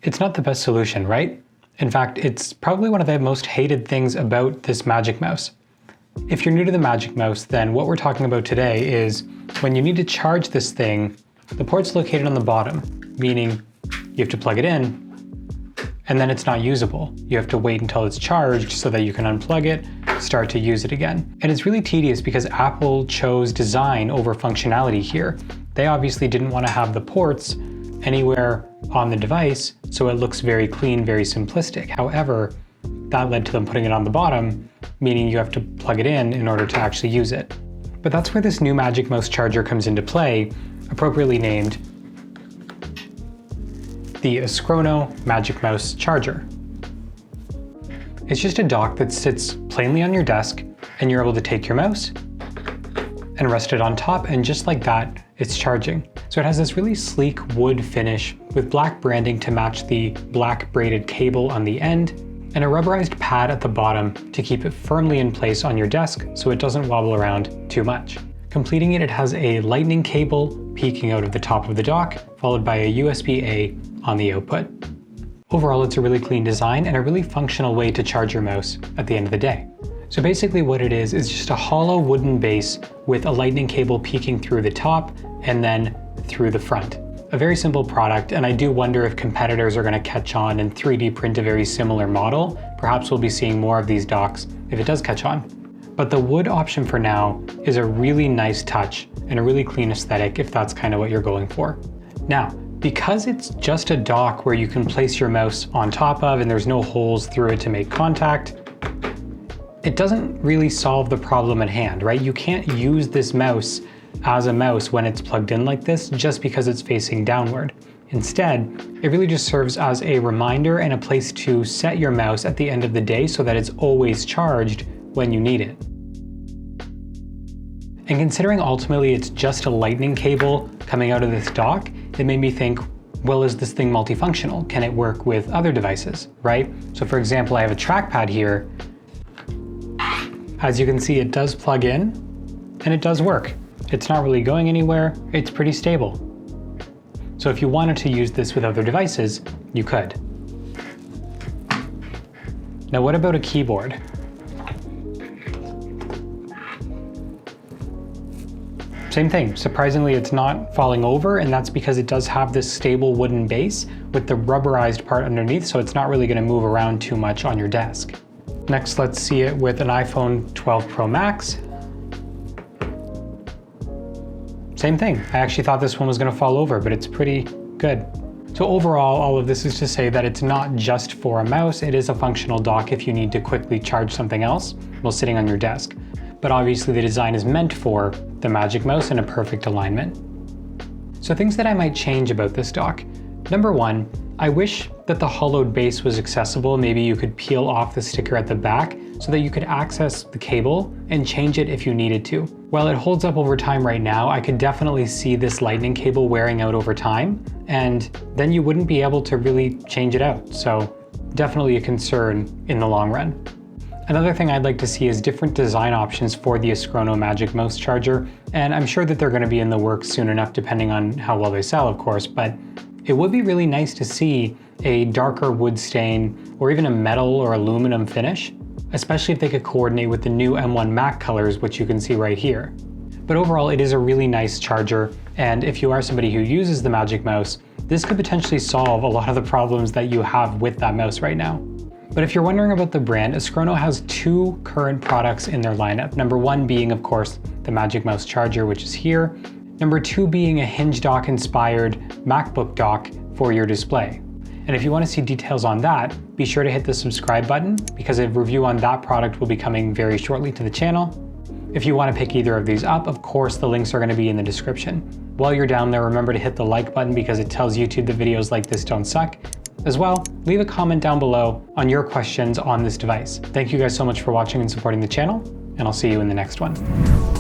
It's not the best solution, right? In fact, it's probably one of the most hated things about this Magic Mouse. If you're new to the Magic Mouse, then what we're talking about today is when you need to charge this thing, the port's located on the bottom, meaning you have to plug it in, and then it's not usable. You have to wait until it's charged so that you can unplug it, start to use it again. And it's really tedious because Apple chose design over functionality here. They obviously didn't want to have the ports anywhere on the device, so it looks very clean, very simplistic. However, that led to them putting it on the bottom, meaning you have to plug it in order to actually use it. But that's where this new Magic Mouse Charger comes into play, appropriately named the Ascrono Magic Mouse Charger. It's just a dock that sits plainly on your desk, and you're able to take your mouse and rest it on top, and just like that, it's charging. So it has this really sleek wood finish with black branding to match the black braided cable on the end, and a rubberized pad at the bottom to keep it firmly in place on your desk so it doesn't wobble around too much. Completing it, it has a lightning cable peeking out of the top of the dock, followed by a USB-A on the output. Overall, it's a really clean design and a really functional way to charge your mouse at the end of the day. So basically what it is just a hollow wooden base with a lightning cable peeking through the top and then through the front. A very simple product, and I do wonder if competitors are going to catch on and 3D print a very similar model. Perhaps we'll be seeing more of these docks if it does catch on. But the wood option for now is a really nice touch and a really clean aesthetic if that's kind of what you're going for. Now, because it's just a dock where you can place your mouse on top of and there's no holes through it to make contact, it doesn't really solve the problem at hand, right? You can't use this mouse as a mouse when it's plugged in like this just because it's facing downward. Instead, it really just serves as a reminder and a place to set your mouse at the end of the day so that it's always charged when you need it. And considering ultimately it's just a lightning cable coming out of this dock, it made me think, well, is this thing multifunctional? Can it work with other devices, right? So for example, I have a trackpad here. As you can see, it does plug in and it does work. It's not really going anywhere. It's pretty stable. So if you wanted to use this with other devices, you could. Now, what about a keyboard? Same thing. Surprisingly, it's not falling over, and that's because it does have this stable wooden base with the rubberized part underneath, so it's not really going to move around too much on your desk. Next, let's see it with an iPhone 12 Pro Max. Same thing. I actually thought this one was going to fall over, but it's pretty good. So overall, all of this is to say that it's not just for a mouse. It is a functional dock if you need to quickly charge something else while sitting on your desk. But obviously the design is meant for the Magic Mouse in a perfect alignment. So things that I might change about this dock. Number one, I wish that the hollowed base was accessible. Maybe you could peel off the sticker at the back so that you could access the cable and change it if you needed to. While it holds up over time right now, I could definitely see this lightning cable wearing out over time, and then you wouldn't be able to really change it out. So definitely a concern in the long run. Another thing I'd like to see is different design options for the Ascrono Magic Mouse Charger, and I'm sure that they're going to be in the works soon enough depending on how well they sell, of course, but it would be really nice to see a darker wood stain or even a metal or aluminum finish, especially if they could coordinate with the new M1 Mac colors, which you can see right here. But overall, it is a really nice charger, and if you are somebody who uses the Magic Mouse, this could potentially solve a lot of the problems that you have with that mouse right now. But if you're wondering about the brand, Ascrono has two current products in their lineup. Number one being, of course, the Magic Mouse Charger, which is here. Number two being a hinge dock inspired MacBook dock for your display. And if you want to see details on that, be sure to hit the subscribe button because a review on that product will be coming very shortly to the channel. If you want to pick either of these up, of course, the links are going to be in the description. While you're down there, remember to hit the like button because it tells YouTube that videos like this don't suck. As well, leave a comment down below on your questions on this device. Thank you guys so much for watching and supporting the channel, and I'll see you in the next one.